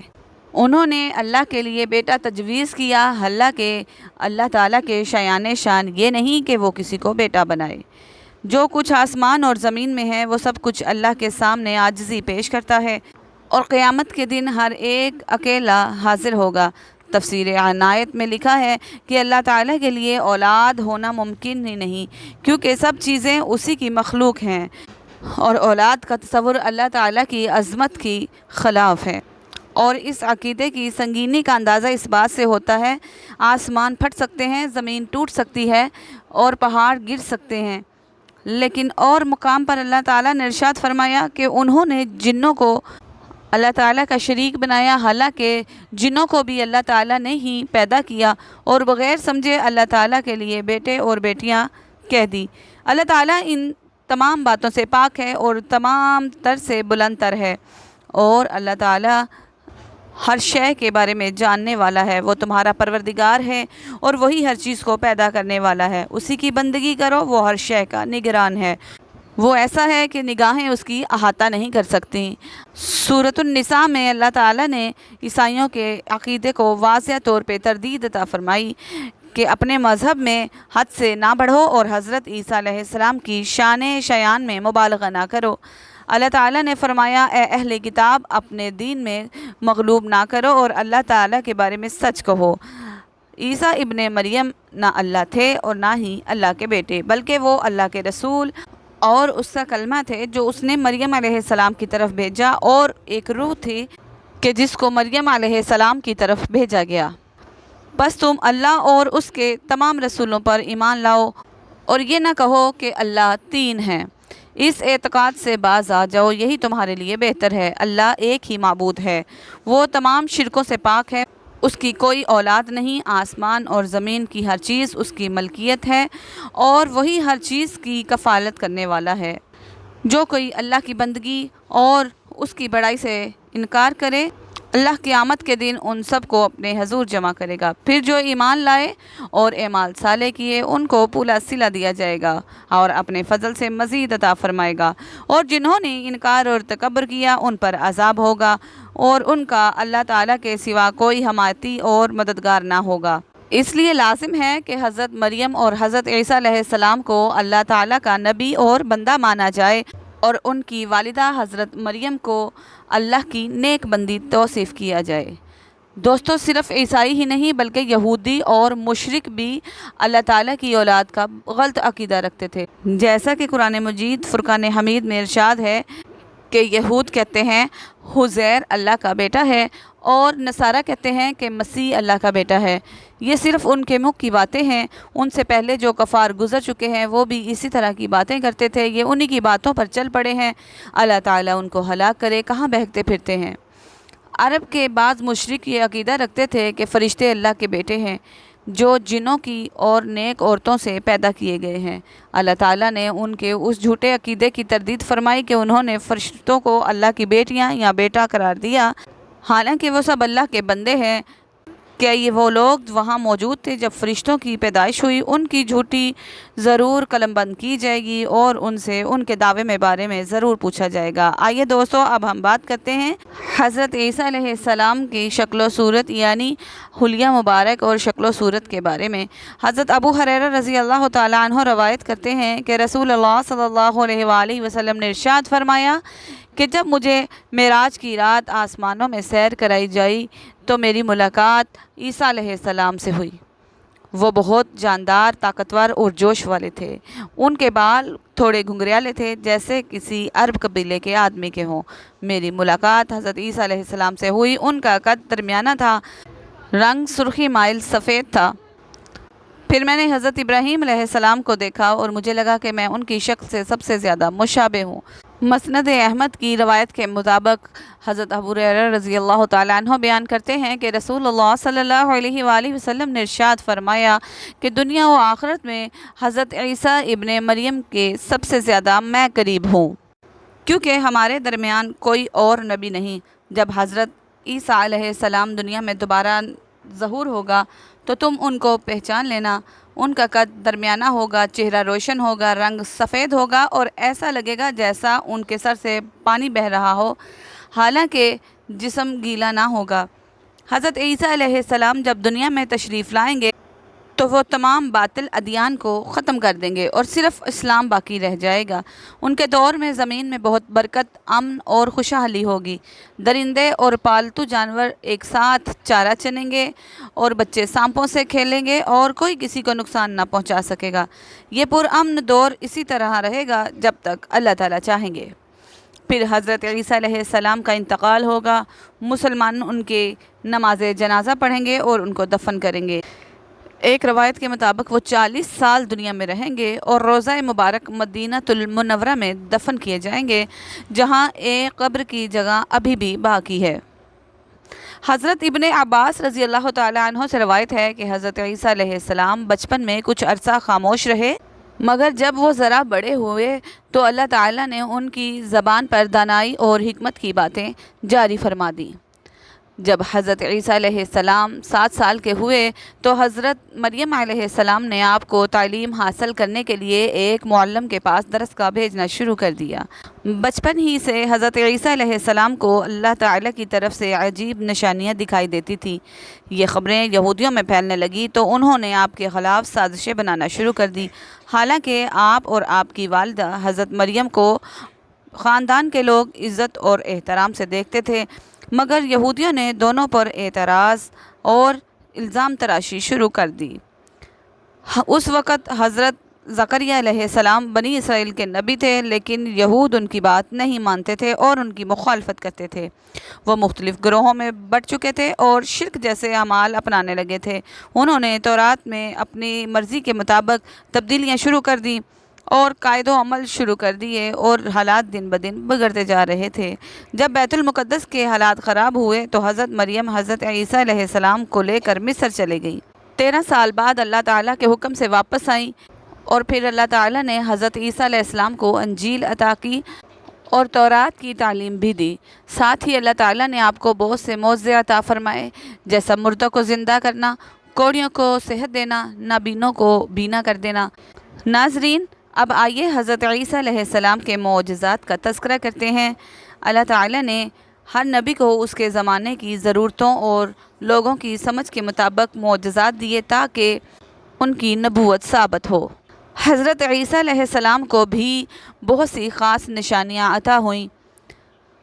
انہوں نے اللہ کے لیے بیٹا تجویز کیا، حالانکہ اللہ تعالیٰ کے شایان شان یہ نہیں کہ وہ کسی کو بیٹا بنائے۔ جو کچھ آسمان اور زمین میں ہے وہ سب کچھ اللہ کے سامنے عاجزی پیش کرتا ہے، اور قیامت کے دن ہر ایک اکیلا حاضر ہوگا۔ تفسیر عنایت میں لکھا ہے کہ اللہ تعالیٰ کے لیے اولاد ہونا ممکن ہی نہیں، کیونکہ سب چیزیں اسی کی مخلوق ہیں، اور اولاد کا تصور اللہ تعالیٰ کی عظمت کی خلاف ہے۔ اور اس عقیدے کی سنگینی کا اندازہ اس بات سے ہوتا ہے، آسمان پھٹ سکتے ہیں، زمین ٹوٹ سکتی ہے اور پہاڑ گر سکتے ہیں، لیکن اور مقام پر اللہ تعالیٰ نے ارشاد فرمایا کہ انہوں نے جنوں کو اللہ تعالیٰ کا شریک بنایا، حالانکہ جنوں کو بھی اللہ تعالیٰ نے ہی پیدا کیا اور بغیر سمجھے اللہ تعالیٰ کے لیے بیٹے اور بیٹیاں کہہ دی۔ اللہ تعالیٰ ان تمام باتوں سے پاک ہے اور تمام تر سے بلند تر ہے، اور اللہ تعالیٰ ہر شے کے بارے میں جاننے والا ہے۔ وہ تمہارا پروردگار ہے اور وہی ہر چیز کو پیدا کرنے والا ہے، اسی کی بندگی کرو، وہ ہر شے کا نگران ہے۔ وہ ایسا ہے کہ نگاہیں اس کی احاطہ نہیں کر سکتیں۔ سورۃ النساء میں اللہ تعالیٰ نے عیسائیوں کے عقیدے کو واضح طور پہ تردید عطا فرمائی کہ اپنے مذہب میں حد سے نہ بڑھو اور حضرت عیسیٰ علیہ السلام کی شان شیان میں مبالغہ نہ کرو۔ اللہ تعالیٰ نے فرمایا، اے اہل کتاب، اپنے دین میں مغلوب نہ کرو اور اللہ تعالیٰ کے بارے میں سچ کہو۔ عیسیٰ ابن مریم نہ اللہ تھے اور نہ ہی اللہ کے بیٹے، بلکہ وہ اللہ کے رسول اور اس کا کلمہ تھے جو اس نے مریم علیہ السلام کی طرف بھیجا، اور ایک روح تھی کہ جس کو مریم علیہ السلام کی طرف بھیجا گیا۔ بس تم اللہ اور اس کے تمام رسولوں پر ایمان لاؤ اور یہ نہ کہو کہ اللہ تین ہیں۔ اس اعتقاد سے باز آ جاؤ، یہی تمہارے لیے بہتر ہے۔ اللہ ایک ہی معبود ہے، وہ تمام شرکوں سے پاک ہے، اس کی کوئی اولاد نہیں، آسمان اور زمین کی ہر چیز اس کی ملکیت ہے اور وہی ہر چیز کی کفالت کرنے والا ہے۔ جو کوئی اللہ کی بندگی اور اس کی بڑائی سے انکار کرے، اللہ قیامت کے دن ان سب کو اپنے حضور جمع کرے گا۔ پھر جو ایمان لائے اور اعمال صالح کیے ان کو پورا صلہ دیا جائے گا اور اپنے فضل سے مزید عطا فرمائے گا، اور جنہوں نے انکار اور تکبر کیا ان پر عذاب ہوگا اور ان کا اللہ تعالیٰ کے سوا کوئی حمایتی اور مددگار نہ ہوگا۔ اس لیے لازم ہے کہ حضرت مریم اور حضرت عیسیٰ علیہ السلام کو اللہ تعالیٰ کا نبی اور بندہ مانا جائے اور ان کی والدہ حضرت مریم کو اللہ کی نیک بندی توصیف کیا جائے۔ دوستو، صرف عیسائی ہی نہیں بلکہ یہودی اور مشرک بھی اللہ تعالیٰ کی اولاد کا غلط عقیدہ رکھتے تھے، جیسا کہ قرآن مجید فرقان حمید میں ارشاد ہے کہ یہود کہتے ہیں عزیر اللہ کا بیٹا ہے اور نصارہ کہتے ہیں کہ مسیح اللہ کا بیٹا ہے۔ یہ صرف ان کے منہ کی باتیں ہیں، ان سے پہلے جو کفار گزر چکے ہیں وہ بھی اسی طرح کی باتیں کرتے تھے، یہ انہی کی باتوں پر چل پڑے ہیں۔ اللہ تعالیٰ ان کو ہلاک کرے، کہاں بہکتے پھرتے ہیں۔ عرب کے بعض مشرک یہ عقیدہ رکھتے تھے کہ فرشتے اللہ کے بیٹے ہیں جو جنوں کی اور نیک عورتوں سے پیدا کیے گئے ہیں۔ اللہ تعالیٰ نے ان کے اس جھوٹے عقیدے کی تردید فرمائی کہ انہوں نے فرشتوں کو اللہ کی بیٹیاں یا بیٹا قرار دیا، حالانکہ وہ سب اللہ کے بندے ہیں۔ کیا یہ وہ لوگ وہاں موجود تھے جب فرشتوں کی پیدائش ہوئی؟ ان کی جھوٹی ضرور قلم بند کی جائے گی اور ان سے ان کے دعوے میں بارے میں ضرور پوچھا جائے گا۔ آئیے دوستو، اب ہم بات کرتے ہیں حضرت عیسیٰ علیہ السلام کی شکل و صورت یعنی حلیہ مبارک اور شکل و صورت کے بارے میں۔ حضرت ابو ہریرہ رضی اللہ تعالیٰ عنہ روایت کرتے ہیں کہ رسول اللہ صلی اللہ علیہ وآلہ وسلم نے ارشاد فرمایا کہ جب مجھے معراج کی رات آسمانوں میں سیر کرائی جائی تو میری ملاقات عیسیٰ علیہ السلام سے ہوئی۔ وہ بہت جاندار، طاقتور اور جوش والے تھے۔ ان کے بال تھوڑے گھنگریالے تھے جیسے کسی عرب قبیلے کے آدمی کے ہوں۔ میری ملاقات حضرت عیسیٰ علیہ السلام سے ہوئی۔ ان کا قد درمیانہ تھا، رنگ سرخی مائل سفید تھا۔ پھر میں نے حضرت ابراہیم علیہ السلام کو دیکھا اور مجھے لگا کہ میں ان کی شکل سے سب سے زیادہ مشابہ ہوں۔ مسند احمد کی روایت کے مطابق حضرت ابو ہریرہ رضی اللہ تعالیٰ عنہ بیان کرتے ہیں کہ رسول اللہ صلی اللہ علیہ وآلہ وسلم نے ارشاد فرمایا کہ دنیا و آخرت میں حضرت عیسیٰ ابن مریم کے سب سے زیادہ میں قریب ہوں، کیونکہ ہمارے درمیان کوئی اور نبی نہیں۔ جب حضرت عیسیٰ علیہ السلام دنیا میں دوبارہ ظہور ہوگا تو تم ان کو پہچان لینا۔ ان کا قد درمیانہ ہوگا، چہرہ روشن ہوگا، رنگ سفید ہوگا اور ایسا لگے گا جیسا ان کے سر سے پانی بہہ رہا ہو، حالانکہ جسم گیلا نہ ہوگا۔ حضرت عیسیٰ علیہ السلام جب دنیا میں تشریف لائیں گے تو وہ تمام باطل ادیان کو ختم کر دیں گے اور صرف اسلام باقی رہ جائے گا۔ ان کے دور میں زمین میں بہت برکت، امن اور خوشحالی ہوگی۔ درندے اور پالتو جانور ایک ساتھ چارہ چنیں گے اور بچے سانپوں سے کھیلیں گے اور کوئی کسی کو نقصان نہ پہنچا سکے گا۔ یہ پرامن دور اسی طرح رہے گا جب تک اللہ تعالیٰ چاہیں گے۔ پھر حضرت عیسیٰ علیہ السلام کا انتقال ہوگا۔ مسلمان ان کے نماز جنازہ پڑھیں گے اور ان کو دفن کریں گے۔ ایک روایت کے مطابق وہ 40 سال دنیا میں رہیں گے اور روضہ مبارک مدینہ المنورہ میں دفن کیے جائیں گے، جہاں ایک قبر کی جگہ ابھی بھی باقی ہے۔ حضرت ابن عباس رضی اللہ تعالیٰ عنہ سے روایت ہے کہ حضرت عیسیٰ علیہ السلام بچپن میں کچھ عرصہ خاموش رہے، مگر جب وہ ذرا بڑے ہوئے تو اللہ تعالیٰ نے ان کی زبان پر دانائی اور حکمت کی باتیں جاری فرما دیں۔ جب حضرت عیسیٰ علیہ السلام 7 سال کے ہوئے تو حضرت مریم علیہ السلام نے آپ کو تعلیم حاصل کرنے کے لیے ایک معلم کے پاس درس گاہ بھیجنا شروع کر دیا۔ بچپن ہی سے حضرت عیسیٰ علیہ السلام کو اللہ تعالیٰ کی طرف سے عجیب نشانیاں دکھائی دیتی تھیں۔ یہ خبریں یہودیوں میں پھیلنے لگی تو انہوں نے آپ کے خلاف سازشیں بنانا شروع کر دی۔ حالانکہ آپ اور آپ کی والدہ حضرت مریم کو خاندان کے لوگ عزت اور احترام سے دیکھتے تھے، مگر یہودیوں نے دونوں پر اعتراض اور الزام تراشی شروع کر دی۔ اس وقت حضرت زکریا علیہ السلام بنی اسرائیل کے نبی تھے، لیکن یہود ان کی بات نہیں مانتے تھے اور ان کی مخالفت کرتے تھے۔ وہ مختلف گروہوں میں بٹ چکے تھے اور شرک جیسے اعمال اپنانے لگے تھے۔ انہوں نے تورات میں اپنی مرضی کے مطابق تبدیلیاں شروع کر دیں اور قائد و عمل شروع کر دیے اور حالات دن بدن بگڑتے جا رہے تھے۔ جب بیت المقدس کے حالات خراب ہوئے تو حضرت مریم حضرت عیسیٰ علیہ السلام کو لے کر مصر چلے گئیں۔ 13 سال بعد اللہ تعالیٰ کے حکم سے واپس آئیں اور پھر اللہ تعالیٰ نے حضرت عیسیٰ علیہ السلام کو انجیل عطا کی اور تورات کی تعلیم بھی دی۔ ساتھ ہی اللہ تعالیٰ نے آپ کو بہت سے معجزے عطا فرمائے، جیسا مردوں کو زندہ کرنا، کوڑیوں کو صحت دینا، نابینوں کو بینا کر دینا۔ ناظرین، اب آئیے حضرت عیسیٰ علیہ السلام کے معجزات کا تذکرہ کرتے ہیں۔ اللہ تعالیٰ نے ہر نبی کو اس کے زمانے کی ضرورتوں اور لوگوں کی سمجھ کے مطابق معجزات دیے تاکہ ان کی نبوت ثابت ہو۔ حضرت عیسیٰ علیہ السلام کو بھی بہت سی خاص نشانیاں عطا ہوئیں۔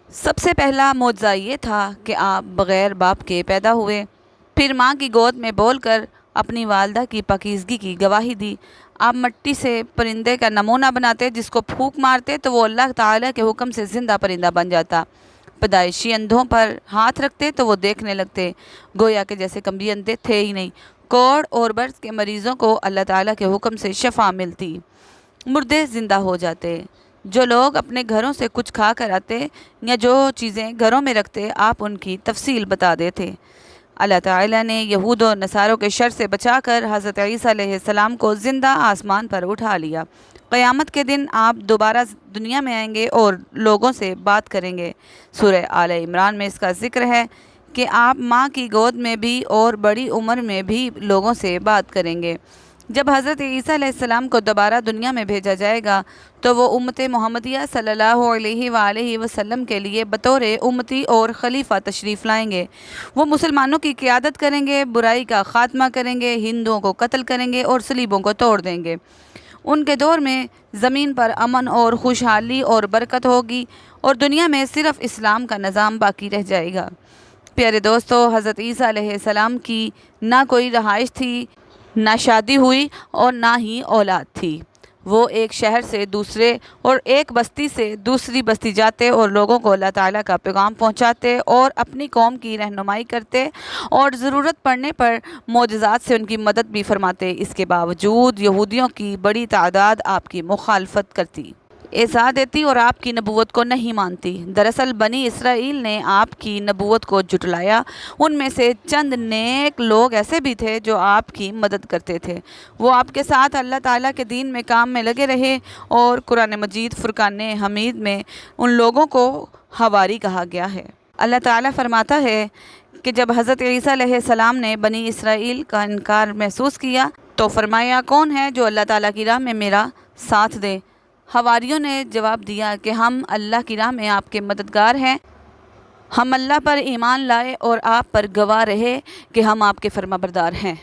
سب سے پہلا معجزہ یہ تھا کہ آپ بغیر باپ کے پیدا ہوئے، پھر ماں کی گود میں بول کر اپنی والدہ کی پاکیزگی کی گواہی دی۔ آپ مٹی سے پرندے کا نمونہ بناتے، جس کو پھونک مارتے تو وہ اللہ تعالیٰ کے حکم سے زندہ پرندہ بن جاتا۔ پیدائشی اندھوں پر ہاتھ رکھتے تو وہ دیکھنے لگتے، گویا کہ جیسے کبھی اندھے تھے ہی نہیں۔ کوڑ اور برس کے مریضوں کو اللہ تعالیٰ کے حکم سے شفا ملتی، مردے زندہ ہو جاتے۔ جو لوگ اپنے گھروں سے کچھ کھا کر آتے یا جو چیزیں گھروں میں رکھتے، آپ ان کی تفصیل بتا دیتے۔ اللہ تعالیٰ نے یہود و نصاروں کے شر سے بچا کر حضرت عیسیٰ علیہ السلام کو زندہ آسمان پر اٹھا لیا۔ قیامت کے دن آپ دوبارہ دنیا میں آئیں گے اور لوگوں سے بات کریں گے۔ سورہ آل عمران میں اس کا ذکر ہے کہ آپ ماں کی گود میں بھی اور بڑی عمر میں بھی لوگوں سے بات کریں گے۔ جب حضرت عیسیٰ علیہ السلام کو دوبارہ دنیا میں بھیجا جائے گا تو وہ امت محمدیہ صلی اللہ علیہ وآلہ وسلم کے لیے بطور امتی اور خلیفہ تشریف لائیں گے۔ وہ مسلمانوں کی قیادت کریں گے، برائی کا خاتمہ کریں گے، ہندوؤں کو قتل کریں گے اور صلیبوں کو توڑ دیں گے۔ ان کے دور میں زمین پر امن اور خوشحالی اور برکت ہوگی اور دنیا میں صرف اسلام کا نظام باقی رہ جائے گا۔ پیارے دوستو، حضرت عیسیٰ علیہ السلام کی نہ کوئی رہائش تھی، نہ شادی ہوئی اور نہ ہی اولاد تھی۔ وہ ایک شہر سے دوسرے اور ایک بستی سے دوسری بستی جاتے اور لوگوں کو اللہ تعالیٰ کا پیغام پہنچاتے اور اپنی قوم کی رہنمائی کرتے اور ضرورت پڑنے پر معجزات سے ان کی مدد بھی فرماتے۔ اس کے باوجود یہودیوں کی بڑی تعداد آپ کی مخالفت کرتی، ایذا دیتی اور آپ کی نبوت کو نہیں مانتی۔ دراصل بنی اسرائیل نے آپ کی نبوت کو جھٹلایا۔ ان میں سے چند نیک لوگ ایسے بھی تھے جو آپ کی مدد کرتے تھے۔ وہ آپ کے ساتھ اللہ تعالیٰ کے دین میں کام میں لگے رہے اور قرآن مجید فرقان حمید میں ان لوگوں کو حواری کہا گیا ہے۔ اللہ تعالیٰ فرماتا ہے کہ جب حضرت عیسیٰ علیہ السلام نے بنی اسرائیل کا انکار محسوس کیا تو فرمایا، کون ہے جو اللہ تعالیٰ کی راہ میں میرا ساتھ دے؟ حواریوں نے جواب دیا کہ ہم اللہ کی راہ میں آپ کے مددگار ہیں۔ ہم اللہ پر ایمان لائے اور آپ پر گواہ رہے کہ ہم آپ کے فرما بردار ہیں۔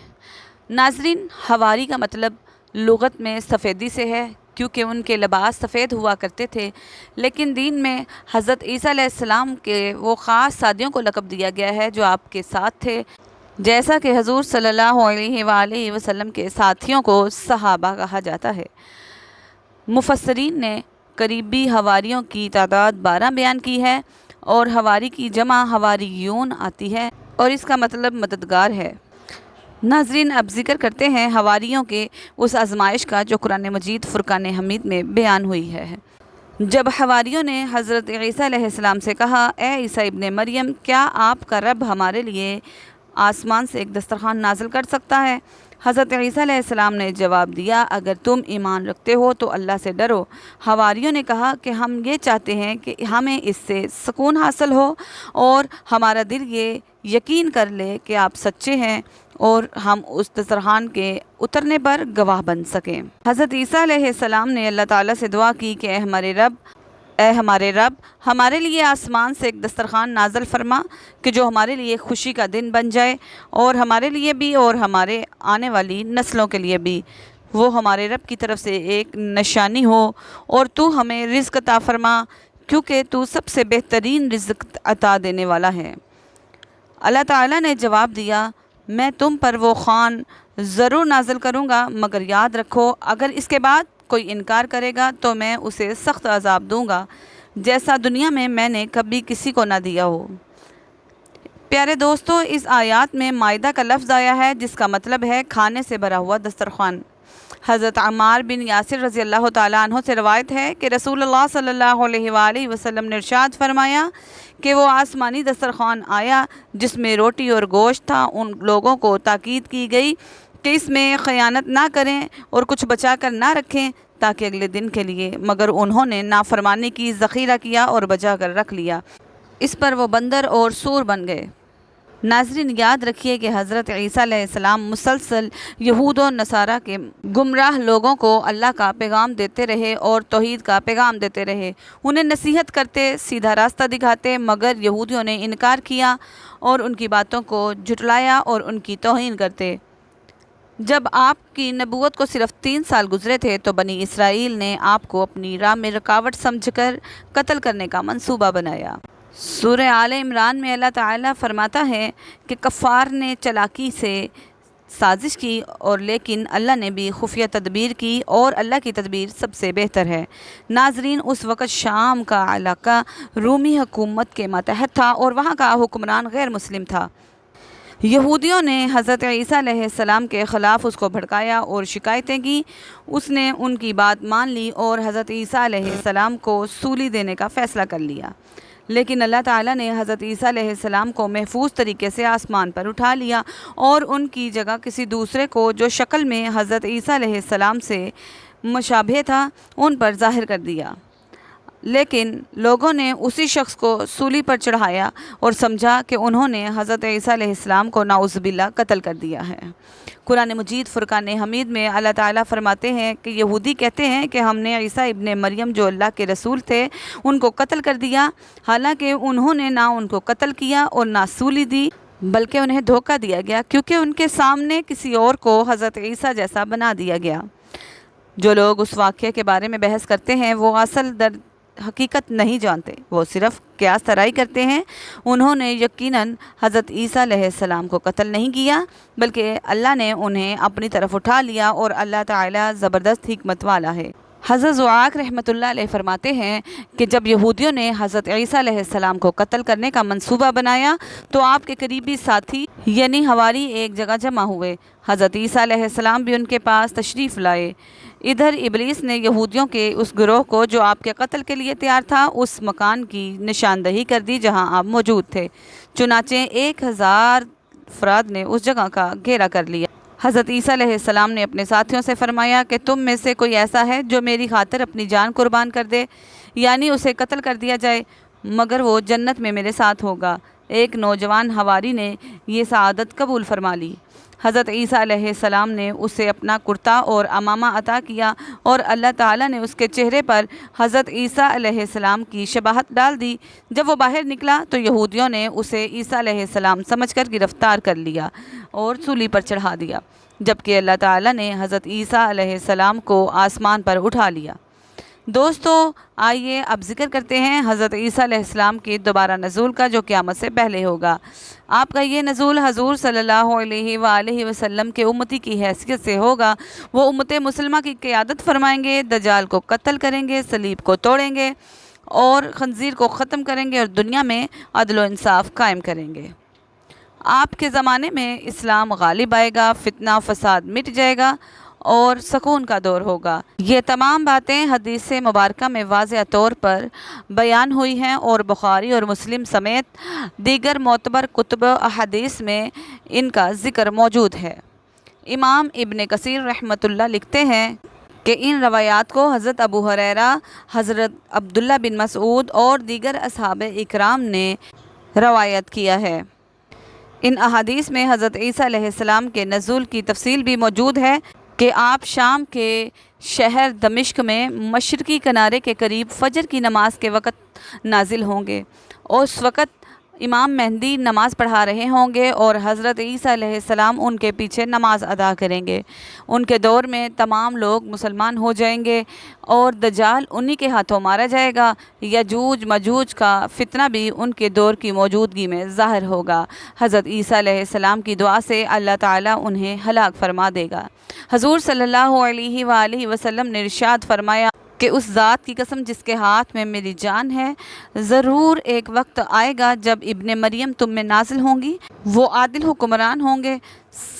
ناظرین، حواری کا مطلب لغت میں سفیدی سے ہے، کیونکہ ان کے لباس سفید ہوا کرتے تھے، لیکن دین میں حضرت عیسیٰ علیہ السلام کے وہ خاص ساتھیوں کو لقب دیا گیا ہے جو آپ کے ساتھ تھے، جیسا کہ حضور صلی اللہ علیہ وآلہ وسلم کے ساتھیوں کو صحابہ کہا جاتا ہے۔ مفسرین نے قریبی حواریوں کی تعداد 12 بیان کی ہے اور حواری کی جمع حواریون آتی ہے اور اس کا مطلب مددگار ہے۔ ناظرین، اب ذکر کرتے ہیں حواریوں کے اس آزمائش کا جو قرآن مجید فرقان حمید میں بیان ہوئی ہے۔ جب حواریوں نے حضرت عیسیٰ علیہ السلام سے کہا، اے عیسیٰ ابن مریم، کیا آپ کا رب ہمارے لیے آسمان سے ایک دسترخوان نازل کر سکتا ہے؟ حضرت عیسیٰ علیہ السلام نے جواب دیا، اگر تم ایمان رکھتے ہو تو اللہ سے ڈرو۔ حواریوں نے کہا کہ ہم یہ چاہتے ہیں کہ ہمیں اس سے سکون حاصل ہو اور ہمارا دل یقین کر لے کہ آپ سچے ہیں اور ہم اس دسترخوان کے اترنے پر گواہ بن سکیں۔ حضرت عیسیٰ علیہ السلام نے اللہ تعالیٰ سے دعا کی کہ اے ہمارے رب ہمارے لیے آسمان سے ایک دسترخوان نازل فرما کہ جو ہمارے لیے خوشی کا دن بن جائے، اور ہمارے لیے بھی اور ہمارے آنے والی نسلوں کے لیے بھی وہ ہمارے رب کی طرف سے ایک نشانی ہو، اور تو ہمیں رزق عطا فرما کیونکہ تو سب سے بہترین رزق عطا دینے والا ہے۔ اللہ تعالیٰ نے جواب دیا، میں تم پر وہ خوان ضرور نازل کروں گا، مگر یاد رکھو اگر اس کے بعد کوئی انکار کرے گا تو میں اسے سخت عذاب دوں گا جیسا دنیا میں نے کبھی کسی کو نہ دیا ہو۔ پیارے دوستو، اس آیات میں مائدہ کا لفظ آیا ہے جس کا مطلب ہے کھانے سے بھرا ہوا دسترخوان۔ حضرت عمار بن یاسر رضی اللہ تعالیٰ عنہ سے روایت ہے کہ رسول اللہ صلی اللہ علیہ وآلہ وسلم نے ارشاد فرمایا کہ وہ آسمانی دسترخوان آیا جس میں روٹی اور گوشت تھا۔ ان لوگوں کو تاکید کی گئی کہ اس میں خیانت نہ کریں اور کچھ بچا کر نہ رکھیں تاکہ اگلے دن کے لیے، مگر انہوں نے نافرمانی کی ذخیرہ کیا اور بچا کر رکھ لیا، اس پر وہ بندر اور سور بن گئے۔ ناظرین، یاد رکھیے کہ حضرت عیسیٰ علیہ السلام مسلسل یہود و نصارہ کے گمراہ لوگوں کو اللہ کا پیغام دیتے رہے اور توحید کا پیغام دیتے رہے، انہیں نصیحت کرتے، سیدھا راستہ دکھاتے، مگر یہودیوں نے انکار کیا اور ان کی باتوں کو جھٹلایا اور ان کی توہین کرتے۔ جب آپ کی نبوت کو صرف 3 سال گزرے تھے تو بنی اسرائیل نے آپ کو اپنی راہ میں رکاوٹ سمجھ کر قتل کرنے کا منصوبہ بنایا۔ سورہ آل عمران میں اللہ تعالیٰ فرماتا ہے کہ کفار نے چالاکی سے سازش کی، اور لیکن اللہ نے بھی خفیہ تدبیر کی، اور اللہ کی تدبیر سب سے بہتر ہے۔ ناظرین، اس وقت شام کا علاقہ رومی حکومت کے ماتحت تھا اور وہاں کا حکمران غیر مسلم تھا۔ یہودیوں نے حضرت عیسیٰ علیہ السلام کے خلاف اس کو بھڑکایا اور شکایتیں کی۔ اس نے ان کی بات مان لی اور حضرت عیسیٰ علیہ السلام کو سولی دینے کا فیصلہ کر لیا، لیکن اللہ تعالیٰ نے حضرت عیسیٰ علیہ السلام کو محفوظ طریقے سے آسمان پر اٹھا لیا اور ان کی جگہ کسی دوسرے کو جو شکل میں حضرت عیسیٰ علیہ السلام سے مشابہ تھا ان پر ظاہر کر دیا، لیکن لوگوں نے اسی شخص کو سولی پر چڑھایا اور سمجھا کہ انہوں نے حضرت عیسیٰ علیہ السلام کو نعوذ باللہ قتل کر دیا ہے۔ قرآن مجید فرقان حمید میں اللہ تعالیٰ فرماتے ہیں کہ یہودی کہتے ہیں کہ ہم نے عیسیٰ ابن مریم جو اللہ کے رسول تھے ان کو قتل کر دیا، حالانکہ انہوں نے نہ ان کو قتل کیا اور نہ سولی دی، بلکہ انہیں دھوکہ دیا گیا کیونکہ ان کے سامنے کسی اور کو حضرت عیسیٰ جیسا بنا دیا گیا۔ جو لوگ اس واقعے کے بارے میں بحث کرتے ہیں وہ اصل حقیقت نہیں جانتے، وہ صرف قیاس طرائی کرتے ہیں۔ انہوں نے یقیناً حضرت عیسیٰ علیہ السلام کو قتل نہیں کیا، بلکہ اللہ نے انہیں اپنی طرف اٹھا لیا، اور اللہ تعالیٰ زبردست حکمت والا ہے۔ حضرت زعاق رحمۃ اللہ علیہ فرماتے ہیں کہ جب یہودیوں نے حضرت عیسیٰ علیہ السلام کو قتل کرنے کا منصوبہ بنایا تو آپ کے قریبی ساتھی یعنی حواری ایک جگہ جمع ہوئے۔ حضرت عیسیٰ علیہ السلام بھی ان کے پاس تشریف لائے۔ ادھر ابلیس نے یہودیوں کے اس گروہ کو جو آپ کے قتل کے لیے تیار تھا اس مکان کی نشاندہی کر دی جہاں آپ موجود تھے، چنانچہ 1000 افراد نے اس جگہ کا گھیرا کر لیا۔ حضرت عیسیٰ علیہ السلام نے اپنے ساتھیوں سے فرمایا کہ تم میں سے کوئی ایسا ہے جو میری خاطر اپنی جان قربان کر دے، یعنی اسے قتل کر دیا جائے، مگر وہ جنت میں میرے ساتھ ہوگا۔ ایک نوجوان حواری نے یہ سعادت قبول فرما لی۔ حضرت عیسیٰ علیہ السلام نے اسے اپنا کرتا اور عمامہ عطا کیا، اور اللہ تعالیٰ نے اس کے چہرے پر حضرت عیسیٰ علیہ السلام کی شباہت ڈال دی۔ جب وہ باہر نکلا تو یہودیوں نے اسے عیسیٰ علیہ السلام سمجھ کر گرفتار کر لیا اور سولی پر چڑھا دیا، جبکہ اللہ تعالیٰ نے حضرت عیسیٰ علیہ السلام کو آسمان پر اٹھا لیا۔ دوستو، آئیے اب ذکر کرتے ہیں حضرت عیسیٰ علیہ السلام کی دوبارہ نزول کا جو قیامت سے پہلے ہوگا۔ آپ کا یہ نزول حضور صلی اللہ علیہ وآلہ وسلم کے امتی کی حیثیت سے ہوگا۔ وہ امت مسلمہ کی قیادت فرمائیں گے، دجال کو قتل کریں گے، صلیب کو توڑیں گے اور خنزیر کو ختم کریں گے اور دنیا میں عدل و انصاف قائم کریں گے۔ آپ کے زمانے میں اسلام غالب آئے گا، فتنہ فساد مٹ جائے گا اور سکون کا دور ہوگا۔ یہ تمام باتیں حدیث مبارکہ میں واضح طور پر بیان ہوئی ہیں اور بخاری اور مسلم سمیت دیگر معتبر کتب احادیث میں ان کا ذکر موجود ہے۔ امام ابن کثیر رحمۃ اللہ لکھتے ہیں کہ ان روایات کو حضرت ابو ہریرہ، حضرت عبداللہ بن مسعود اور دیگر اصحاب اکرام نے روایت کیا ہے۔ ان احادیث میں حضرت عیسیٰ علیہ السلام کے نزول کی تفصیل بھی موجود ہے کہ آپ شام کے شہر دمشق میں مشرقی کنارے کے قریب فجر کی نماز کے وقت نازل ہوں گے، اور اس وقت امام مہدی نماز پڑھا رہے ہوں گے اور حضرت عیسیٰ علیہ السلام ان کے پیچھے نماز ادا کریں گے۔ ان کے دور میں تمام لوگ مسلمان ہو جائیں گے اور دجال انہی کے ہاتھوں مارا جائے گا۔ یجوج مجوج کا فتنہ بھی ان کے دور کی موجودگی میں ظاہر ہوگا۔ حضرت عیسیٰ علیہ السلام کی دعا سے اللہ تعالیٰ انہیں ہلاک فرما دے گا۔ حضور صلی اللہ علیہ وآلہ وسلم نے ارشاد فرمایا کہ اس ذات کی قسم جس کے ہاتھ میں میری جان ہے، ضرور ایک وقت آئے گا جب ابن مریم تم میں نازل ہوں گی، وہ عادل حکمران ہوں گے،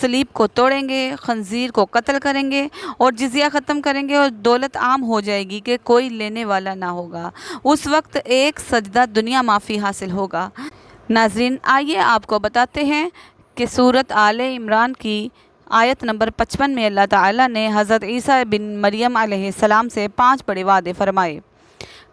صلیب کو توڑیں گے، خنزیر کو قتل کریں گے اور جزیہ ختم کریں گے، اور دولت عام ہو جائے گی کہ کوئی لینے والا نہ ہوگا۔ اس وقت ایک سجدہ دنیا معافی حاصل ہوگا۔ ناظرین، آئیے آپ کو بتاتے ہیں کہ سورۃ آل عمران کی آیت نمبر 55 میں اللہ تعالیٰ نے حضرت عیسیٰ بن مریم علیہ السلام سے 5 بڑے وعدے فرمائے۔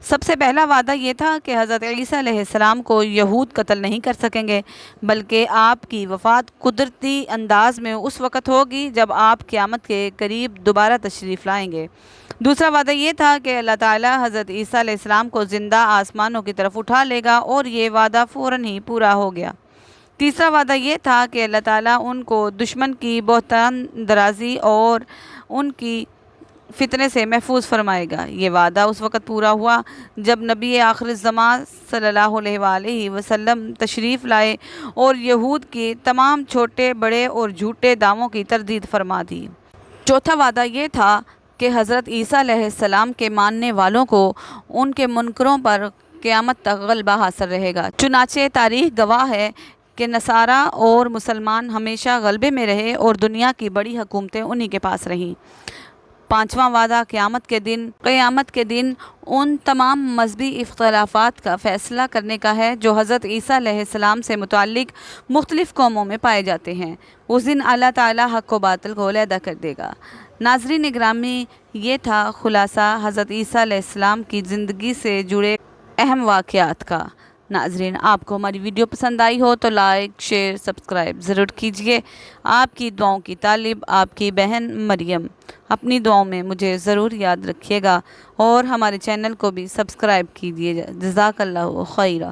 سب سے پہلا وعدہ یہ تھا کہ حضرت عیسیٰ علیہ السلام کو یہود قتل نہیں کر سکیں گے، بلکہ آپ کی وفات قدرتی انداز میں اس وقت ہوگی جب آپ قیامت کے قریب دوبارہ تشریف لائیں گے۔ دوسرا وعدہ یہ تھا کہ اللہ تعالیٰ حضرت عیسیٰ علیہ السلام کو زندہ آسمانوں کی طرف اٹھا لے گا، اور یہ وعدہ فوراً ہی پورا ہو گیا۔ تیسرا وعدہ یہ تھا کہ اللہ تعالیٰ ان کو دشمن کی بہتان درازی اور ان کی فتنے سے محفوظ فرمائے گا۔ یہ وعدہ اس وقت پورا ہوا جب نبی آخر الزمان صلی اللہ علیہ وآلہ وسلم تشریف لائے اور یہود کے تمام چھوٹے بڑے اور جھوٹے دعووں کی تردید فرما دی۔ چوتھا وعدہ یہ تھا کہ حضرت عیسیٰ علیہ السلام کے ماننے والوں کو ان کے منکروں پر قیامت تک غلبہ حاصل رہے گا۔ چنانچہ تاریخ گواہ ہے کہ نصارہ اور مسلمان ہمیشہ غلبے میں رہے اور دنیا کی بڑی حکومتیں انہی کے پاس رہیں۔ پانچواں وعدہ قیامت کے دن ان تمام مذہبی اختلافات کا فیصلہ کرنے کا ہے جو حضرت عیسیٰ علیہ السلام سے متعلق مختلف قوموں میں پائے جاتے ہیں۔ اس دن اللہ تعالیٰ حق و باطل کو علیحدہ کر دے گا۔ ناظرین گرامی، یہ تھا خلاصہ حضرت عیسیٰ علیہ السلام کی زندگی سے جڑے اہم واقعات کا۔ ناظرین، آپ کو ہماری ویڈیو پسند آئی ہو تو لائک، شیئر، سبسکرائب ضرور کیجئے۔ آپ کی دعاؤں کی طالب آپ کی بہن مریم۔ اپنی دعاؤں میں مجھے ضرور یاد رکھیے گا اور ہمارے چینل کو بھی سبسکرائب کیجئے۔ جزاک اللہ خیرہ۔